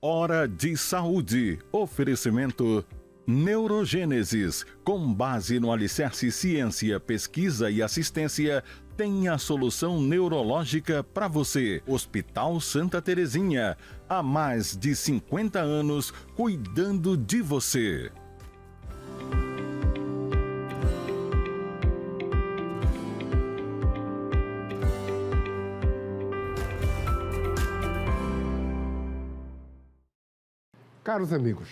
Hora de Saúde. Oferecimento Neurogênesis. Com base no alicerce ciência, pesquisa e assistência, tem a solução neurológica para você. Hospital Santa Terezinha. Há mais de 50 anos cuidando de você. Caros amigos,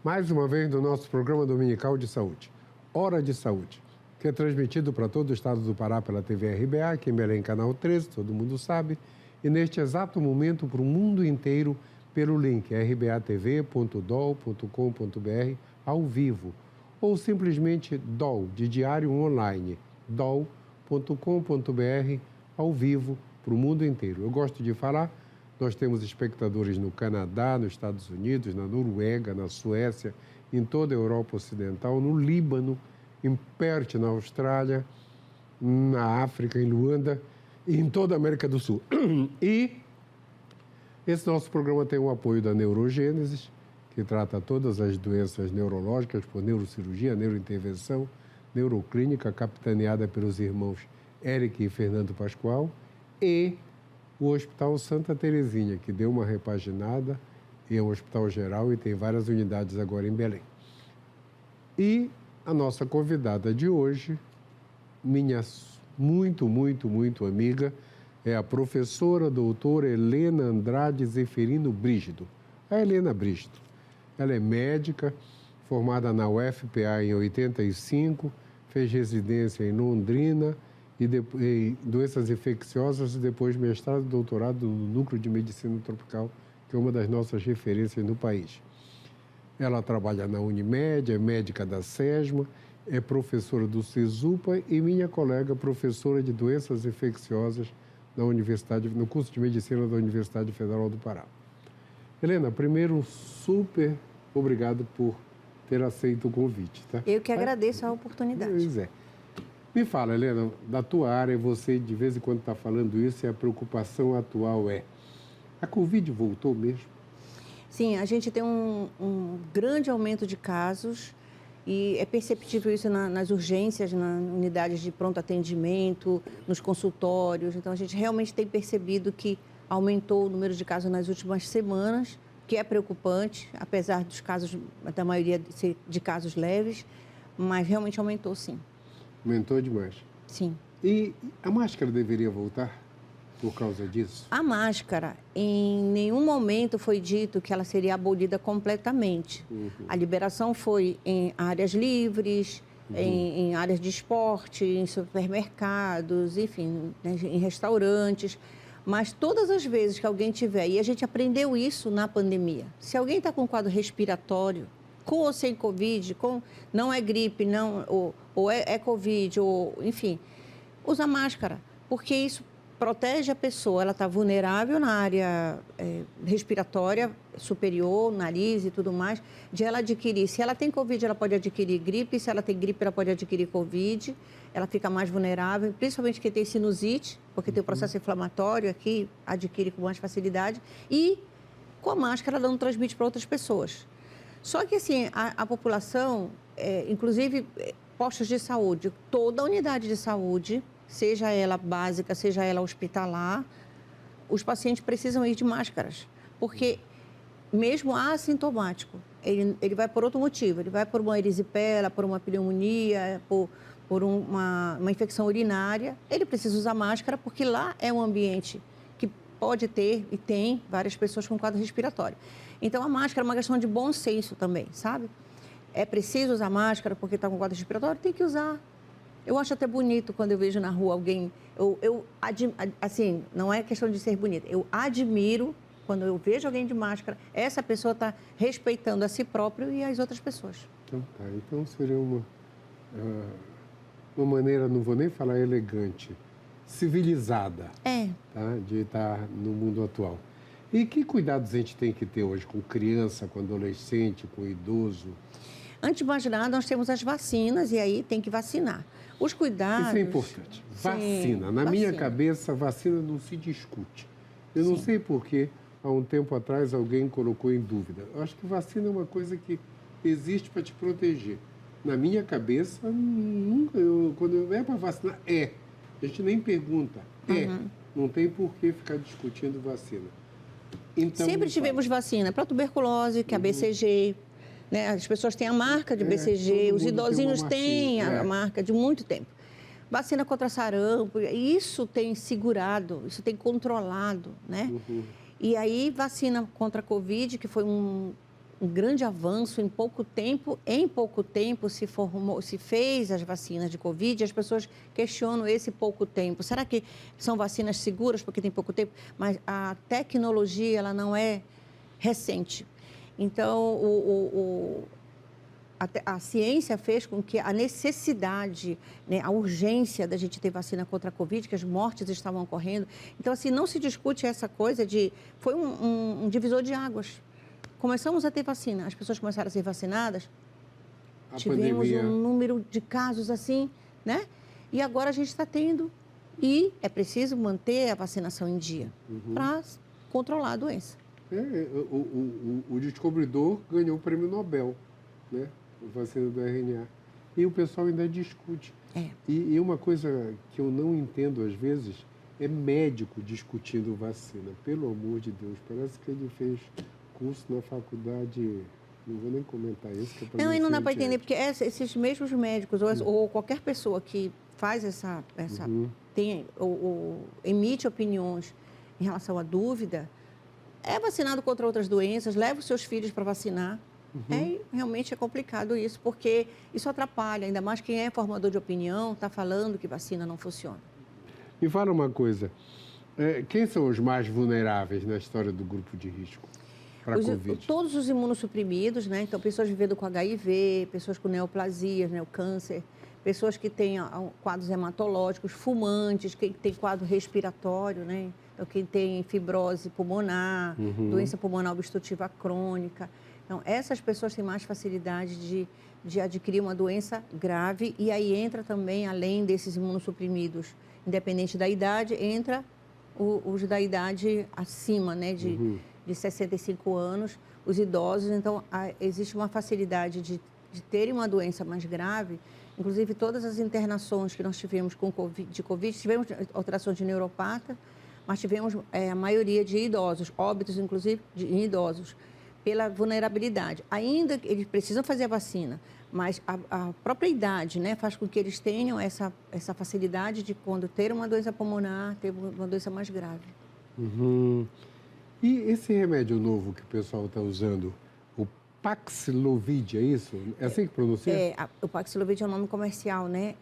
mais uma vez no nosso programa dominical de saúde, Hora de Saúde, que é transmitido para todo o estado do Pará pela TV RBA, aqui em Belém, canal 13, todo mundo sabe, e neste exato momento para o mundo inteiro pelo link rbatv.dol.com.br ao vivo, ou simplesmente DOL, de Diário Online, dol.com.br ao vivo para o mundo inteiro. Eu gosto de falar. Nós temos espectadores no Canadá, nos Estados Unidos, na Noruega, na Suécia, em toda a Europa Ocidental, no Líbano, em Perth, na Austrália, na África, em Luanda e em toda a América do Sul. E esse nosso programa tem o apoio da Neurogênesis, que trata todas as doenças neurológicas por neurocirurgia, neurointervenção, neuroclínica, capitaneada pelos irmãos Eric e Fernando Pascoal, e o Hospital Santa Terezinha, que deu uma repaginada, e é um hospital geral e tem várias unidades agora em Belém. E a nossa convidada de hoje, minha muito amiga, é a professora doutora Helena Andrade Zeferino Brígido. A Helena Brígido. Ela é médica, formada na UFPA em 85, fez residência em Londrina, e doenças infecciosas e depois mestrado e doutorado no Núcleo de Medicina Tropical, que é uma das nossas referências no país. Ela trabalha na Unimed, é médica da SESMA, é professora do CESUPA e minha colega professora de doenças infecciosas na Universidade, no curso de Medicina da Universidade Federal do Pará. Helena, primeiro, super obrigado por ter aceito o convite. Tá? Eu que agradeço a oportunidade. Pois é. Me fala, Helena, da tua área, você de vez em quando está falando isso e a preocupação atual é: a Covid voltou mesmo? Sim, a gente tem um grande aumento de casos e é perceptível isso nas urgências, nas unidades de pronto atendimento, nos consultórios. Então, a gente realmente tem percebido que aumentou o número de casos nas últimas semanas, que é preocupante, apesar dos casos, da maioria ser de casos leves, mas realmente aumentou sim. Aumentou demais. Sim. E a máscara deveria voltar por causa disso? A máscara, em nenhum momento foi dito que ela seria abolida completamente. A liberação foi em áreas livres, em áreas de esporte, em supermercados, enfim, né, em restaurantes. Mas todas as vezes que alguém tiver, e a gente aprendeu isso na pandemia, se alguém está com quadro respiratório, com ou sem Covid, não é gripe, não, ou é Covid, ou, enfim, usa máscara, porque isso protege a pessoa, ela está vulnerável na área respiratória superior, nariz e tudo mais, de ela adquirir. Se ela tem Covid, ela pode adquirir gripe, se ela tem gripe, ela pode adquirir Covid, ela fica mais vulnerável, principalmente quem tem sinusite, porque tem o processo inflamatório aqui, adquire com mais facilidade, e com a máscara ela não transmite para outras pessoas. Só que, assim, a população, inclusive postos de saúde, toda unidade de saúde, seja ela básica, seja ela hospitalar, os pacientes precisam ir de máscaras, porque mesmo assintomático, ele vai por outro motivo, ele vai por uma erisipela, por uma pneumonia, por uma infecção urinária, ele precisa usar máscara porque lá é um ambiente que pode ter e tem várias pessoas com quadro respiratório. Então, a máscara é uma questão de bom senso também, sabe? É preciso usar máscara porque está com quadro respiratório? Tem que usar. Eu acho até bonito quando eu vejo na rua alguém... assim, não é questão de ser bonita. Eu admiro quando eu vejo alguém de máscara, essa pessoa está respeitando a si próprio e as outras pessoas. Então, tá. Então seria uma maneira, não vou nem falar elegante, civilizada, tá? De estar no mundo atual. E que cuidados a gente tem que ter hoje com criança, com adolescente, com idoso? Antes de mais nada, nós temos as vacinas e aí tem que vacinar. Os cuidados... Isso é importante. Vacina. Na minha cabeça, vacina não se discute. Eu não sei por quê. há um tempo atrás, alguém colocou em dúvida. Eu acho que vacina é uma coisa que existe para te proteger. Na minha cabeça, nunca, quando é para vacinar, a gente nem pergunta, não tem por que ficar discutindo vacina. Então, sempre tivemos vacina para tuberculose, que é a BCG, né? As pessoas têm a marca de BCG, os idosinhos têm a marca de muito tempo. Vacina contra sarampo, isso tem segurado, isso tem controlado, né? E aí, vacina contra a Covid, que foi um grande avanço em pouco tempo. Em pouco tempo se fez as vacinas de Covid, e as pessoas questionam esse pouco tempo. Será que são vacinas seguras porque tem pouco tempo? Mas a tecnologia, ela não é recente. Então, a ciência fez com que a necessidade, né, a urgência da gente ter vacina contra a Covid, que as mortes estavam ocorrendo. Então, assim, não se discute essa coisa de... Foi um divisor de águas. Começamos a ter vacina, as pessoas começaram a ser vacinadas, tivemos um número de casos assim, né? E agora a gente está tendo, e é preciso manter a vacinação em dia para controlar a doença. O descobridor ganhou o prêmio Nobel, né? A vacina do RNA. E o pessoal ainda discute. E uma coisa que eu não entendo às vezes é médico discutindo vacina. Pelo amor de Deus, parece que ele fez curso na faculdade, não vou nem comentar isso. Que não, e não dá para entender, porque esses mesmos médicos ou qualquer pessoa que faz emite opiniões em relação à dúvida, é vacinado contra outras doenças, leva os seus filhos para vacinar. Realmente é complicado isso, porque isso atrapalha, ainda mais quem é formador de opinião, está falando que vacina não funciona. Me fala uma coisa, quem são os mais vulneráveis na história do grupo de risco? Todos os imunossuprimidos, né? Então, pessoas vivendo com HIV, pessoas com neoplasias, né? O câncer, pessoas que têm quadros hematológicos, fumantes, quem tem quadro respiratório, né? Então, quem tem fibrose pulmonar, doença pulmonar obstrutiva crônica. Então, essas pessoas têm mais facilidade de adquirir uma doença grave, e aí entra também, além desses imunossuprimidos, independente da idade, entra os da idade acima, né? De 65 anos, os idosos. Então, existe uma facilidade de terem uma doença mais grave. Inclusive, todas as internações que nós tivemos de Covid, tivemos alterações de neuropata, mas tivemos a maioria de idosos, óbitos, inclusive, em idosos, pela vulnerabilidade. Ainda eles precisam fazer a vacina, mas a própria idade, né, faz com que eles tenham essa facilidade de, quando ter uma doença pulmonar, ter uma doença mais grave. E esse remédio novo que o pessoal está usando, o Paxlovid, é isso? É assim que pronuncia? O Paxlovid é o nome comercial, né?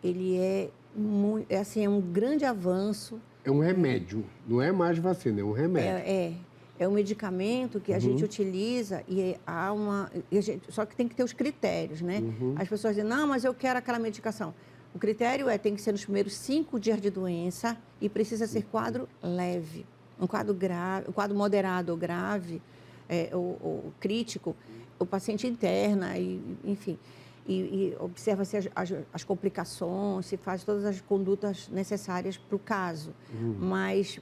Ele é um grande avanço. É um remédio, não é mais vacina, é um remédio. É um medicamento que a gente utiliza só que tem que ter os critérios, né? As pessoas dizem, não, mas eu quero aquela medicação. O critério tem que ser nos primeiros 5 dias de doença e precisa ser quadro leve. Um quadro grave, um quadro moderado ou grave, ou crítico, o paciente interna, enfim, e observa-se as complicações, se faz todas as condutas necessárias para o caso. Mas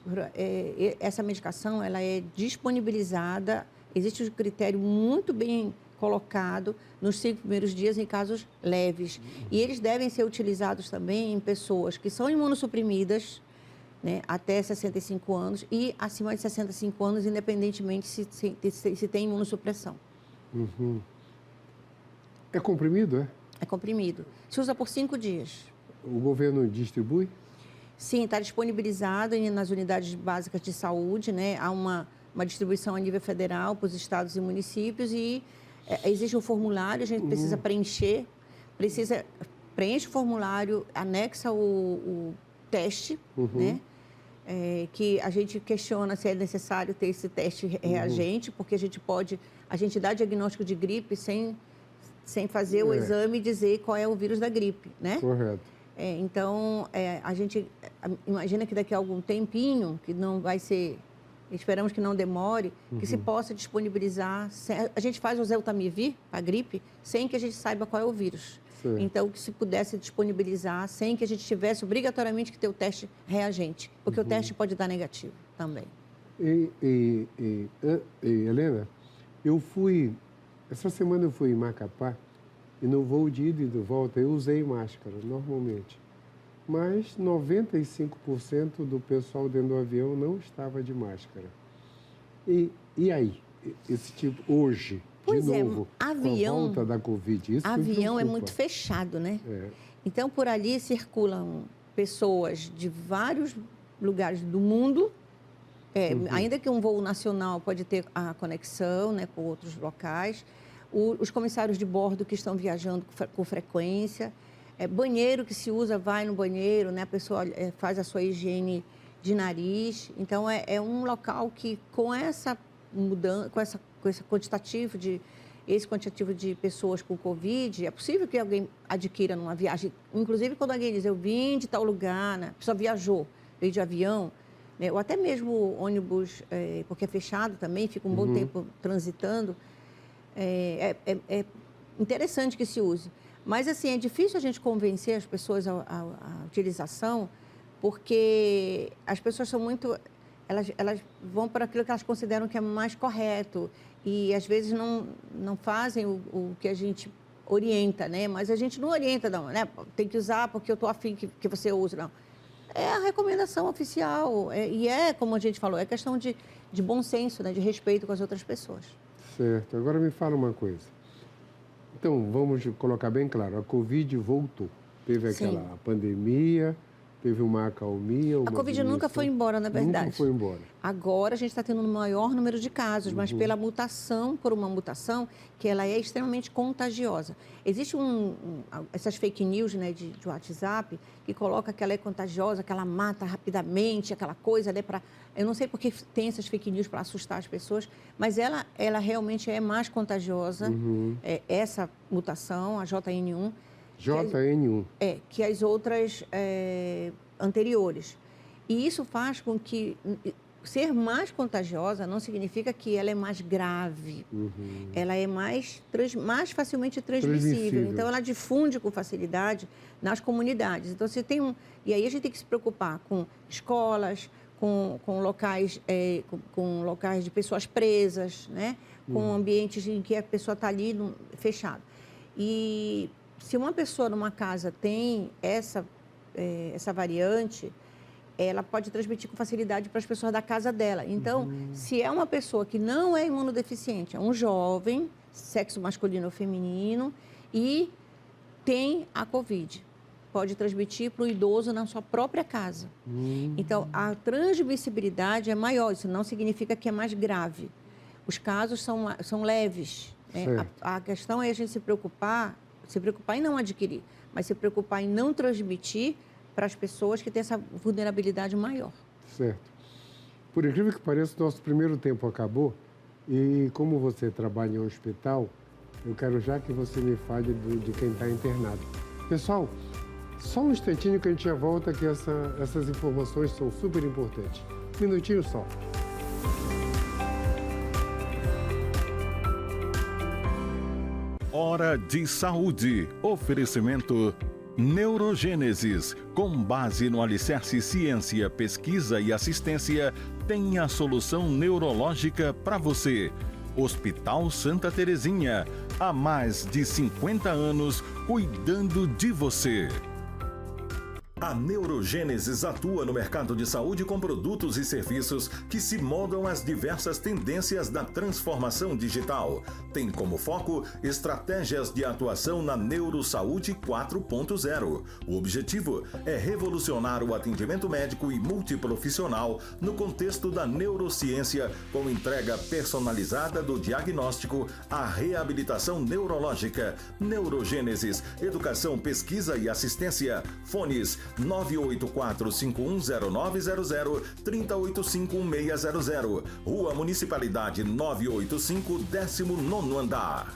essa medicação, ela é disponibilizada, existe um critério muito bem colocado nos 5 primeiros dias em casos leves. E eles devem ser utilizados também em pessoas que são imunossuprimidas, né, até 65 anos e acima de 65 anos, independentemente se tem imunossupressão. É comprimido, é? É comprimido. Se usa por 5 dias. O governo distribui? Sim, está disponibilizado nas unidades básicas de saúde, né? Há uma distribuição a nível federal para os estados e municípios e existe um formulário, a gente precisa preencher, preenche o formulário, anexa o teste, né? Que a gente questiona se é necessário ter esse teste reagente, porque a gente dá diagnóstico de gripe sem fazer o exame e dizer qual é o vírus da gripe, né? Correto. Então, a gente imagina que daqui a algum tempinho, que não vai ser, esperamos que não demore, que se possa disponibilizar. A gente faz o Zeltamivir, a gripe, sem que a gente saiba qual é o vírus. Sim. Então, que se pudesse disponibilizar sem que a gente tivesse obrigatoriamente que ter o teste reagente, porque o teste pode dar negativo também. Helena, essa semana eu fui em Macapá e no voo de ida e de volta eu usei máscara normalmente. Mas 95% do pessoal dentro do avião não estava de máscara. E aí, esse tipo, hoje, pois de novo, avião, com a volta da Covid, isso avião é muito fechado, né? É. Então, por ali circulam pessoas de vários lugares do mundo, ainda que um voo nacional pode ter a conexão, né, com outros locais, os comissários de bordo que estão viajando com frequência, banheiro que se usa, vai no banheiro, né, a pessoa faz a sua higiene de nariz. Então, é um local que, com essa mudança, com esse quantitativo de pessoas com Covid, é possível que alguém adquira numa viagem. Inclusive, quando alguém diz, eu vim de tal lugar, né? A pessoa viajou, veio de avião, né? Ou até mesmo ônibus, porque é fechado também, fica um bom tempo transitando. É interessante que se use. Mas, assim, é difícil a gente convencer as pessoas à utilização, porque as pessoas são muito... Elas vão para aquilo que elas consideram que é mais correto e, às vezes, não fazem o que a gente orienta, né? Mas a gente não orienta, não, né? Tem que usar porque eu estou afim que você use, não. É a recomendação oficial e como a gente falou, é questão de bom senso, né? De respeito com as outras pessoas. Certo. Agora me fala uma coisa. Então, vamos colocar bem claro, a Covid voltou. Teve aquela pandemia... Teve uma acalmia, a Covid nunca foi embora, na verdade. Nunca foi embora. Agora a gente está tendo um maior número de casos, mas por uma mutação que ela é extremamente contagiosa. Existe essas fake news, né, de WhatsApp que coloca que ela é contagiosa, que ela mata rapidamente, aquela coisa, né, eu não sei porque tem essas fake news para assustar as pessoas, mas ela realmente é mais contagiosa, essa mutação, a JN1. JN1. Que as outras anteriores. E isso faz com que ser mais contagiosa não significa que ela é mais grave. Ela é mais facilmente transmissível. Então, ela difunde com facilidade nas comunidades. Então, você tem E aí a gente tem que se preocupar com escolas, com locais de pessoas presas, né? Com ambientes em que a pessoa está ali fechado. E se uma pessoa numa casa tem essa variante, ela pode transmitir com facilidade para as pessoas da casa dela. Então, se é uma pessoa que não é imunodeficiente, é um jovem, sexo masculino ou feminino, e tem a Covid, pode transmitir para o idoso na sua própria casa. Então, a transmissibilidade é maior, isso não significa que é mais grave. Os casos são leves. Né? A questão é a gente se preocupar em não adquirir, mas se preocupar em não transmitir para as pessoas que têm essa vulnerabilidade maior. Certo. Por incrível que pareça, o nosso primeiro tempo acabou e como você trabalha em um hospital, eu quero já que você me fale de quem está internado. Pessoal, só um instantinho que a gente já volta, que essas informações são super importantes. Um minutinho só. Hora de Saúde. Oferecimento Neurogênesis. Com base no alicerce ciência, pesquisa e assistência, tem a solução neurológica para você. Hospital Santa Terezinha. Há mais de 50 anos cuidando de você. A Neurogênesis atua no mercado de saúde com produtos e serviços que se moldam às diversas tendências da transformação digital. Tem como foco estratégias de atuação na Neurosaúde 4.0. O objetivo é revolucionar o atendimento médico e multiprofissional no contexto da neurociência, com entrega personalizada do diagnóstico à reabilitação neurológica. Neurogênesis, educação, pesquisa e assistência. Fones 984-510900, 3085-1600. Rua Municipalidade 985, 19º andar.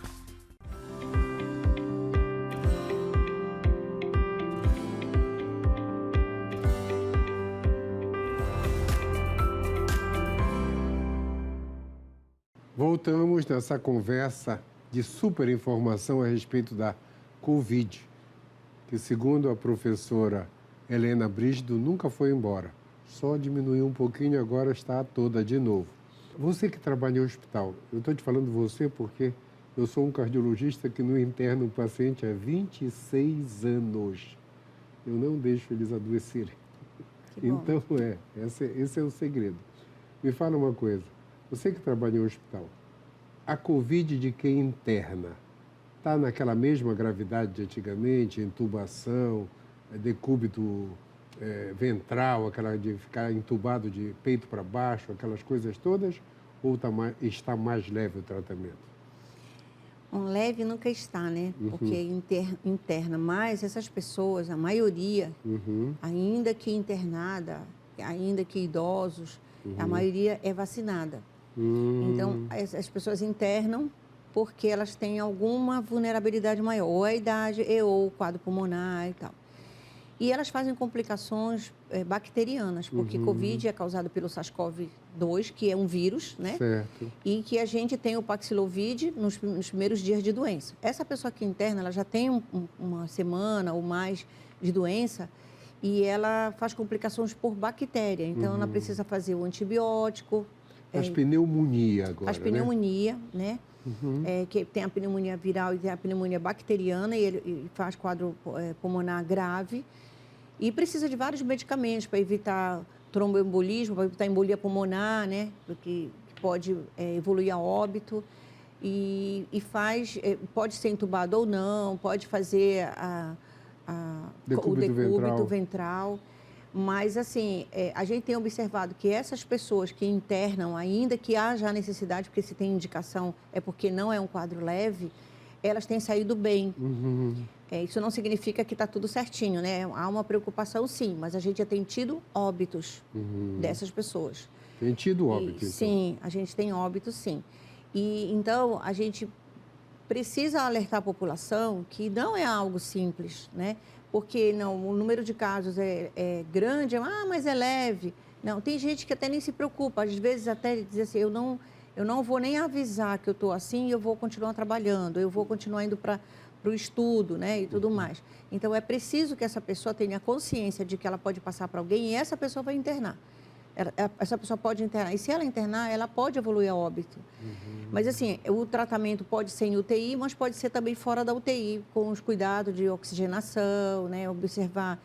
Voltamos nessa conversa de super informação a respeito da Covid, que segundo a professora Helena Brígido, nunca foi embora. Só diminuiu um pouquinho, agora está toda de novo. Você que trabalha em hospital, eu estou te falando você porque eu sou um cardiologista que não interna um paciente há 26 anos. Eu não deixo eles adoecerem. Então, esse é o segredo. Me fala uma coisa, você que trabalha em hospital, a Covid de quem interna está naquela mesma gravidade de antigamente, intubação, decúbito ventral, aquela de ficar entubado de peito para baixo, aquelas coisas todas, ou está mais leve o tratamento? Leve nunca está, né? Porque interna, mas essas pessoas, a maioria, ainda que internada, ainda que idosos, a maioria é vacinada. Então, as pessoas internam porque elas têm alguma vulnerabilidade maior, ou a idade, ou o quadro pulmonar e tal. E elas fazem complicações bacterianas, porque Covid é causado pelo SARS-CoV-2, que é um vírus, né? Certo. E que a gente tem o Paxlovid nos primeiros dias de doença. Essa pessoa que interna, ela já tem uma semana ou mais de doença e ela faz complicações por bactéria. Então, ela precisa fazer o antibiótico. Faz pneumonia agora, faz pneumonia, né? Que tem a pneumonia viral e tem a pneumonia bacteriana e ele faz quadro pulmonar grave. E precisa de vários medicamentos para evitar tromboembolismo, para evitar embolia pulmonar, né? Que pode evoluir a óbito. E pode ser entubado ou não, pode fazer o decúbito ventral. Mas, assim, a gente tem observado que essas pessoas que internam, ainda que haja a necessidade, porque se tem indicação é porque não é um quadro leve, elas têm saído bem. Isso não significa que está tudo certinho, né? Há uma preocupação, sim, mas a gente já tem tido óbitos dessas pessoas. Tem tido óbito, então? Sim, a gente tem óbitos, sim. E, então, a gente precisa alertar a população que não é algo simples, né? Porque o número de casos é grande, mas é leve. Não, tem gente que até nem se preocupa, às vezes até diz assim, eu não vou nem avisar que eu estou assim, eu vou continuar trabalhando, eu vou continuar indo para o estudo, né, e tudo mais. Então, é preciso que essa pessoa tenha consciência de que ela pode passar para alguém e essa pessoa vai internar. Essa pessoa pode internar. E se ela internar, ela pode evoluir a óbito. Mas, assim, o tratamento pode ser em UTI, mas pode ser também fora da UTI, com os cuidados de oxigenação, né? Observar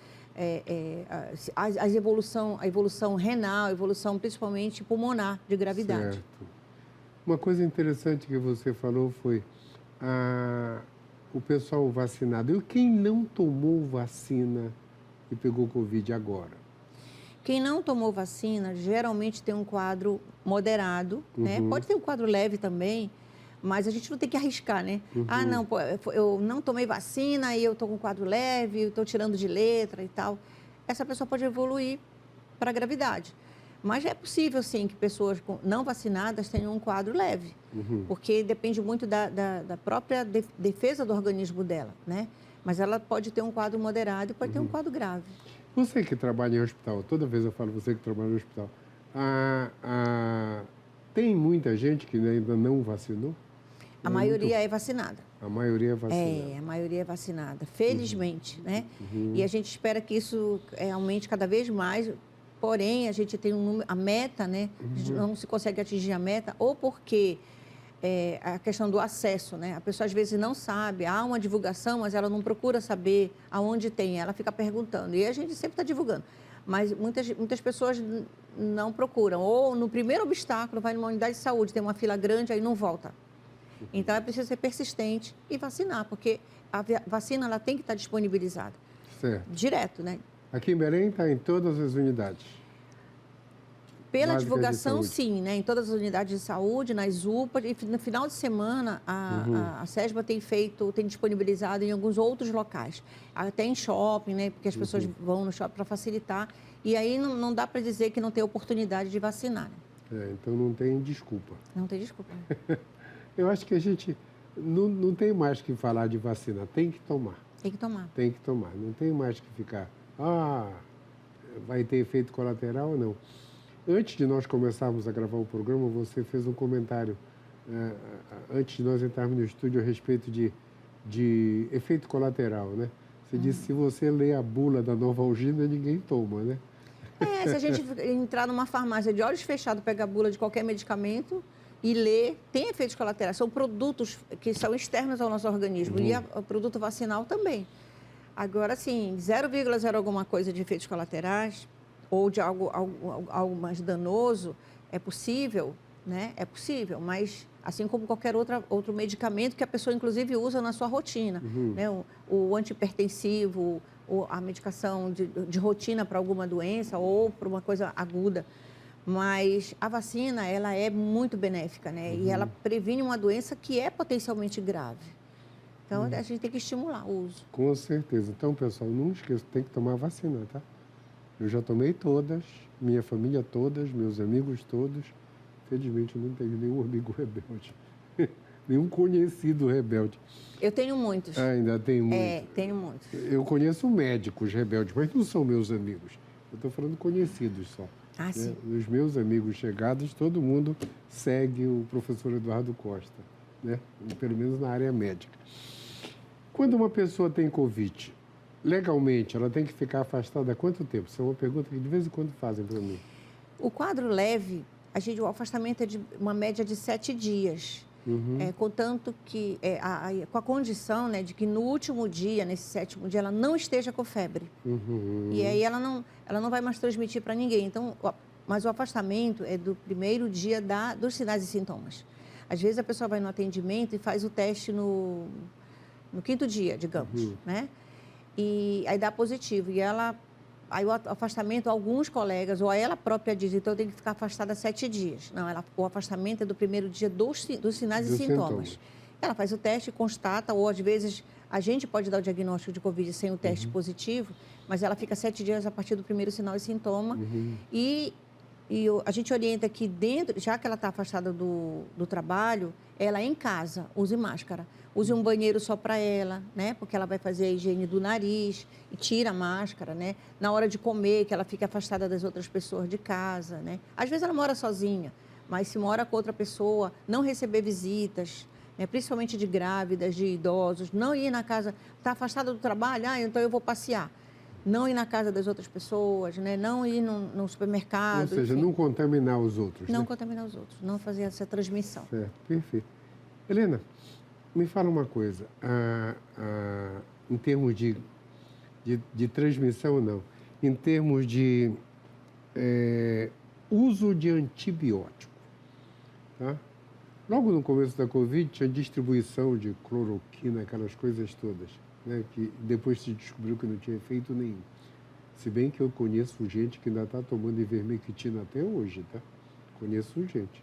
a evolução renal, a evolução principalmente pulmonar de gravidade. Certo. Uma coisa interessante que você falou foi o pessoal vacinado. E quem não tomou vacina e pegou Covid agora? Quem não tomou vacina geralmente tem um quadro moderado, né? Pode ter um quadro leve também, mas a gente não tem que arriscar, né? Não, eu não tomei vacina e eu estou com um quadro leve, eu estou tirando de letra e tal. Essa pessoa pode evoluir para a gravidade. Mas é possível, sim, que pessoas não vacinadas tenham um quadro leve, porque depende muito da própria defesa do organismo dela, né? Mas ela pode ter um quadro moderado e pode ter um quadro grave. Você que trabalha em hospital, toda vez eu falo você que trabalha em hospital, tem muita gente que ainda não vacinou? A maioria é vacinada. A maioria é vacinada. A maioria é vacinada, felizmente, né? E a gente espera que isso aumente cada vez mais, porém, a gente tem a meta, né? A gente não se consegue atingir a meta, ou porque a questão do acesso, né? A pessoa às vezes não sabe, há uma divulgação, mas ela não procura saber aonde tem, ela fica perguntando. E a gente sempre está divulgando. Mas muitas pessoas não procuram. Ou no primeiro obstáculo, vai numa unidade de saúde, tem uma fila grande, aí não volta. Então, é preciso ser persistente e vacinar, porque a vacina ela tem que estar disponibilizada. Certo. Direto, né? Aqui em Belém está em todas as unidades. Pela divulgação, sim, né? Em todas as unidades de saúde, nas UPAs. E no final de semana, a SESBA tem disponibilizado em alguns outros locais. Até em shopping, né? Porque as pessoas vão no shopping para facilitar. E aí não dá para dizer que não tem oportunidade de vacinar. Né? Então não tem desculpa. Não tem desculpa. Eu acho que a gente não tem mais que falar de vacina. Tem que tomar. Tem que tomar. Tem que tomar. Não tem mais que ficar, vai ter efeito colateral ou não. Antes de nós começarmos a gravar o programa, você fez um comentário, antes de nós entrarmos no estúdio, a respeito de efeito colateral, né? Você disse que se você lê a bula da Novalgina, ninguém toma, né? Se a gente entrar numa farmácia de olhos fechados, pegar a bula de qualquer medicamento e ler, tem efeitos colaterais. São produtos que são externos ao nosso organismo. E o produto vacinal também. Agora, assim, 0,0 alguma coisa de efeitos colaterais ou de algo mais danoso, é possível, né? É possível, mas assim como qualquer outro medicamento que a pessoa, inclusive, usa na sua rotina. Né? O antihipertensivo, a medicação de rotina para alguma doença ou para uma coisa aguda. Mas a vacina, ela é muito benéfica, né? E ela previne uma doença que é potencialmente grave. Então, a gente tem que estimular o uso. Com certeza. Então, pessoal, não esqueça, tem que tomar vacina, tá? Eu já tomei todas, minha família todas, meus amigos todos. Felizmente, eu não tenho nenhum amigo rebelde. Nenhum conhecido rebelde. Eu tenho muitos. Ainda tem muitos. Tenho muitos. Eu conheço médicos rebeldes, mas não são meus amigos. Eu estou falando conhecidos só. Ah, sim. Os meus amigos chegados, todo mundo segue o professor Eduardo Costa, né? Pelo menos na área médica. Quando uma pessoa tem Covid, legalmente, ela tem que ficar afastada há quanto tempo? Isso é uma pergunta que de vez em quando fazem para mim. O quadro leve, o afastamento é de uma média de 7 dias. Contanto que, com a condição, né, de que no último dia, nesse 7º dia, ela não esteja com febre. E aí ela não vai mais transmitir para ninguém. Então, mas o afastamento é do primeiro dia dos sinais e sintomas. Às vezes a pessoa vai no atendimento e faz o teste no 5º dia, digamos, né? E aí dá positivo. E aí o afastamento, alguns colegas, ou ela própria diz, então tem que ficar afastada 7 dias. Não, o afastamento é do primeiro dia dos sinais e sintomas. Ela faz o teste, constata, ou às vezes a gente pode dar o diagnóstico de Covid sem o teste positivo, mas ela fica 7 dias a partir do primeiro sinal e sintoma. E a gente orienta que dentro, já que ela está afastada do trabalho, ela em casa use máscara. Use um banheiro só para ela, né? Porque ela vai fazer a higiene do nariz e tira a máscara, né? Na hora de comer, que ela fique afastada das outras pessoas de casa, né? Às vezes ela mora sozinha, mas se mora com outra pessoa, não receber visitas, né? Principalmente de grávidas, de idosos, não ir na casa, está afastada do trabalho, então eu vou passear. Não ir na casa das outras pessoas, né? Não ir no supermercado. Ou seja, enfim, não contaminar os outros. Não contaminar os outros, não fazer essa transmissão. Certo, perfeito. Helena, me fala uma coisa, em termos de transmissão, não, em termos de uso de antibiótico, tá? Logo no começo da Covid, tinha distribuição de cloroquina, aquelas coisas todas, né? Que depois se descobriu que não tinha efeito nenhum. Se bem que eu conheço gente que ainda está tomando ivermectina até hoje, tá? Conheço gente.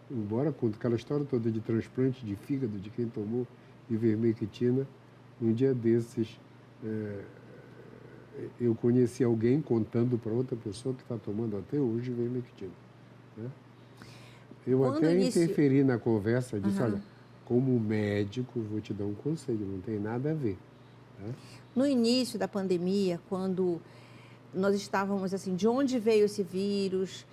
Embora com aquela história toda de transplante de fígado, de quem tomou ivermectina, um dia desses eu conheci alguém contando para outra pessoa que está tomando até hoje ivermectina, né? Eu até interferi na conversa, disse, olha, como médico, vou te dar um conselho, não tem nada a ver. Tá? No início da pandemia, quando nós estávamos assim, de onde veio esse vírus?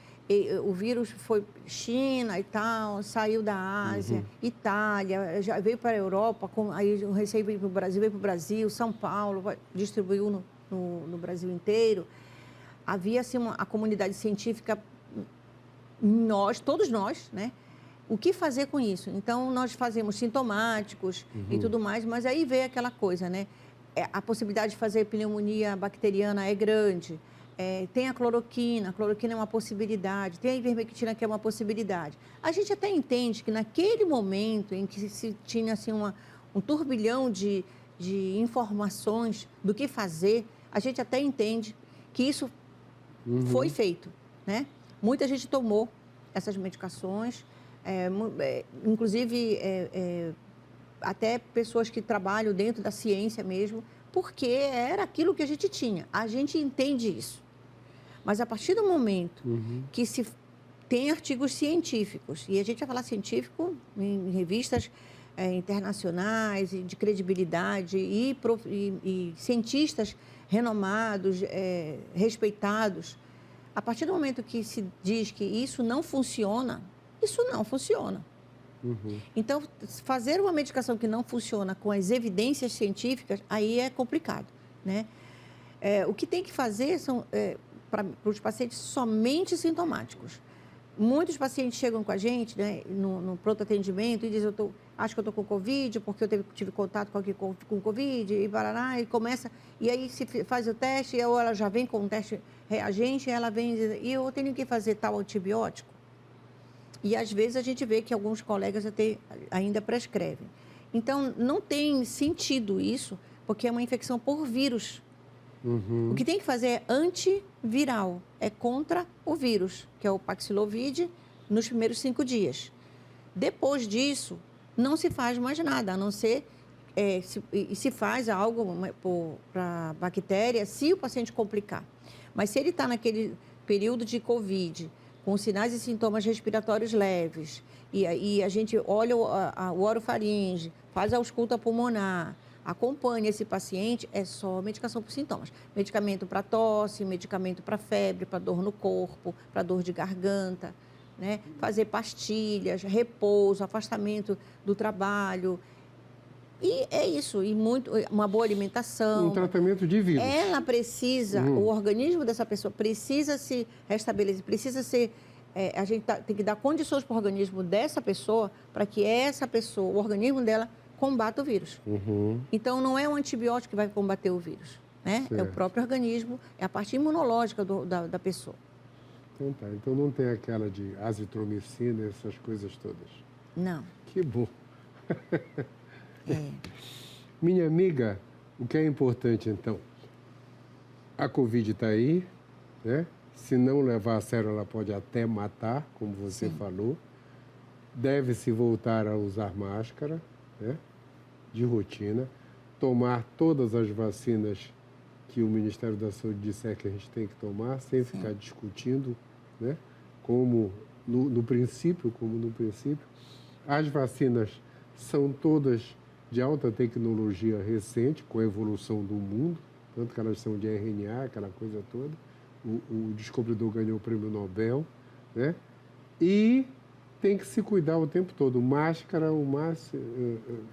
O vírus foi China e tal, saiu da Ásia, Itália, já veio para a Europa, aí o receio veio para o Brasil, São Paulo, distribuiu no Brasil inteiro. Havia assim, a comunidade científica, todos nós, né? O que fazer com isso? Então, nós fazemos sintomáticos e tudo mais, mas aí veio aquela coisa, né? A possibilidade de fazer pneumonia bacteriana é grande. Tem a cloroquina é uma possibilidade, tem a ivermectina, que é uma possibilidade. A gente até entende que naquele momento em que se tinha assim, um turbilhão de informações do que fazer, a gente até entende que isso foi feito, né? Muita gente tomou essas medicações, inclusive até pessoas que trabalham dentro da ciência mesmo, porque era aquilo que a gente tinha. A gente entende isso. Mas a partir do momento que se tem artigos científicos, e a gente vai falar científico em revistas internacionais e de credibilidade e cientistas renomados, respeitados, a partir do momento que se diz que isso não funciona, isso não funciona. Então, fazer uma medicação que não funciona com as evidências científicas, aí é complicado, né? O que tem que fazer para os pacientes somente sintomáticos. Muitos pacientes chegam com a gente, né, no pronto atendimento e dizem, acho que eu estou com Covid, porque eu tive contato com alguém com Covid, e barará, e começa, e aí se faz o teste, ou ela já vem com um teste reagente, e ela vem e diz, e eu tenho que fazer tal antibiótico? E às vezes a gente vê que alguns colegas até ainda prescrevem. Então, não tem sentido isso, porque é uma infecção por vírus. O que tem que fazer é antiviral, é contra o vírus, que é o Paxlovid, nos primeiros 5 dias. Depois disso, não se faz mais nada, a não ser se faz algo para a bactéria, se o paciente complicar. Mas se ele está naquele período de Covid, com sinais e sintomas respiratórios leves, e a gente olha o orofaringe, faz a ausculta pulmonar, acompanha esse paciente, é só medicação por sintomas. Medicamento para tosse, medicamento para febre, para dor no corpo, para dor de garganta, né? Fazer pastilhas, repouso, afastamento do trabalho. E é isso, e uma boa alimentação. Um tratamento de vírus. Ela precisa, o organismo dessa pessoa precisa se restabelecer, precisa ser... a gente tem que dar condições para o organismo dessa pessoa, para que essa pessoa, o organismo dela, combata o vírus. Então, não é um antibiótico que vai combater o vírus, né? É o próprio organismo, é a parte imunológica da pessoa. Então tá, então não tem aquela de azitromicina, essas coisas todas. Não. Que bom. Minha amiga, o que é importante então? A Covid está aí, né? Se não levar a sério, ela pode até matar, como você falou. Deve-se voltar a usar máscara, né? De rotina. Tomar todas as vacinas que o Ministério da Saúde disser que a gente tem que tomar, sem ficar discutindo, né? Como no princípio. As vacinas são todas de alta tecnologia recente, com a evolução do mundo, tanto que elas são de RNA, aquela coisa toda. O descobridor ganhou o prêmio Nobel, né? E tem que se cuidar o tempo todo. Máscara,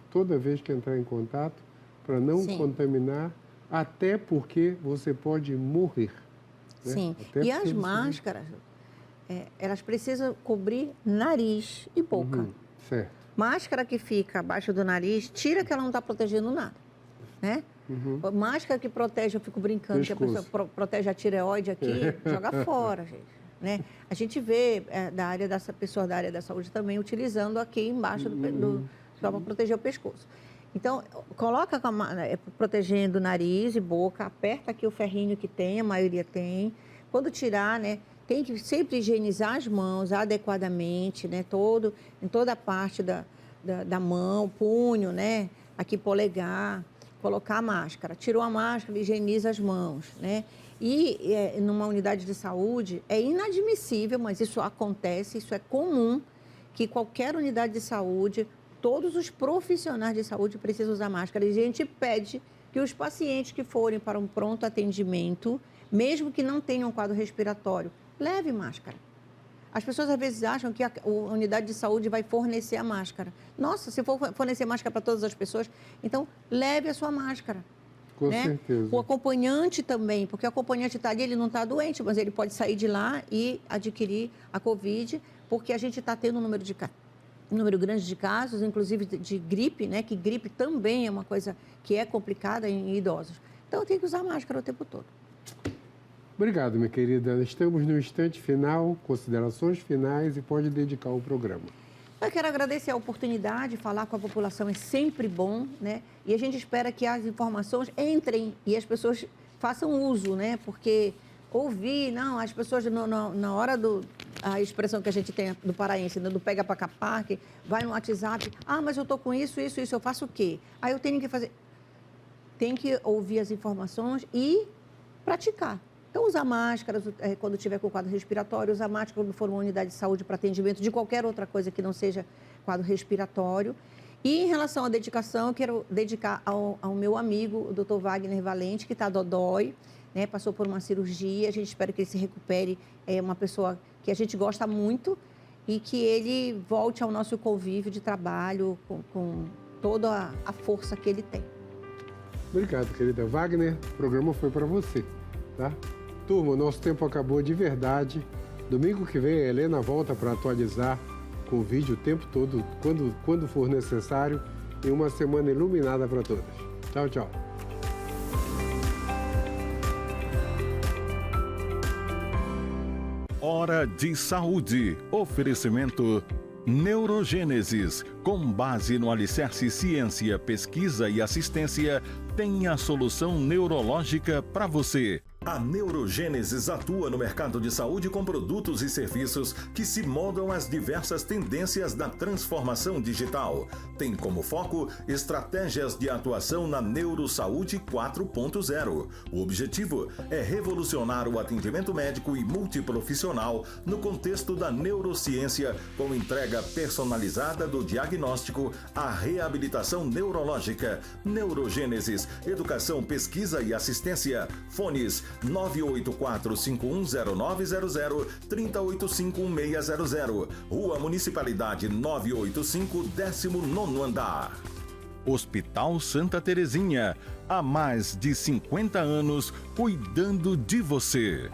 toda vez que entrar em contato, para não contaminar, até porque você pode morrer. Né? Sim, até e as máscaras, elas precisam cobrir nariz e boca. Certo. Máscara que fica abaixo do nariz, tira que ela não está protegendo nada, né? Máscara que protege, eu fico brincando, que a pessoa protege a tireoide aqui, joga fora, gente. Né? A gente vê pessoas da área da saúde também utilizando aqui embaixo para proteger o pescoço. Então, coloca protegendo nariz e boca, aperta aqui o ferrinho que tem, a maioria tem. Quando tirar, né, tem que sempre higienizar as mãos adequadamente, né, em toda a parte da mão, punho, né, aqui polegar, colocar a máscara. Tirou a máscara, higieniza as mãos, né? E numa unidade de saúde, é inadmissível, mas isso acontece, isso é comum, que qualquer unidade de saúde, todos os profissionais de saúde precisam usar máscara. E a gente pede que os pacientes que forem para um pronto atendimento, mesmo que não tenham um quadro respiratório, leve máscara. As pessoas às vezes acham que a unidade de saúde vai fornecer a máscara. Nossa, se for fornecer máscara para todas as pessoas, então leve a sua máscara. Com certeza. O acompanhante também, porque o acompanhante está ali, ele não está doente, mas ele pode sair de lá e adquirir a Covid, porque a gente está tendo um número grande de casos, inclusive de gripe, né? Que gripe também é uma coisa que é complicada em idosos. Então, tem que usar máscara o tempo todo. Obrigado, minha querida. Estamos no instante final, considerações finais e pode dedicar o programa. Eu quero agradecer a oportunidade, falar com a população é sempre bom, né? E a gente espera que as informações entrem e as pessoas façam uso, né? Porque ouvir, as pessoas na hora a expressão que a gente tem do paraense, né? Do pega pra capar, que vai no WhatsApp, mas eu tô com isso, eu faço o quê? Aí eu tenho que fazer... Tem que ouvir as informações e praticar. Então, usar máscara quando tiver com quadro respiratório, usar máscara quando for uma unidade de saúde para atendimento de qualquer outra coisa que não seja quadro respiratório. E em relação à dedicação, eu quero dedicar ao meu amigo, o Dr. Wagner Valente, que está dodói, né, passou por uma cirurgia, a gente espera que ele se recupere, é uma pessoa que a gente gosta muito e que ele volte ao nosso convívio de trabalho com toda a força que ele tem. Obrigado, querida. Wagner, o programa foi para você, tá? Turma, o nosso tempo acabou de verdade. Domingo que vem a Helena volta para atualizar com o vídeo o tempo todo, quando for necessário, e uma semana iluminada para todas. Tchau, tchau. Hora de Saúde. Oferecimento Neurogênesis. Com base no alicerce ciência, pesquisa e assistência, tem a solução neurológica para você. A Neurogênesis atua no mercado de saúde com produtos e serviços que se moldam às diversas tendências da transformação digital. Tem como foco estratégias de atuação na Neurosaúde 4.0. O objetivo é revolucionar o atendimento médico e multiprofissional no contexto da neurociência, com entrega personalizada do diagnóstico à reabilitação neurológica. Neurogênesis, educação, pesquisa e assistência. Fones 984-510900, 3085-1600. Rua Municipalidade 985, 19º andar. Hospital Santa Terezinha. Há mais de 50 anos cuidando de você.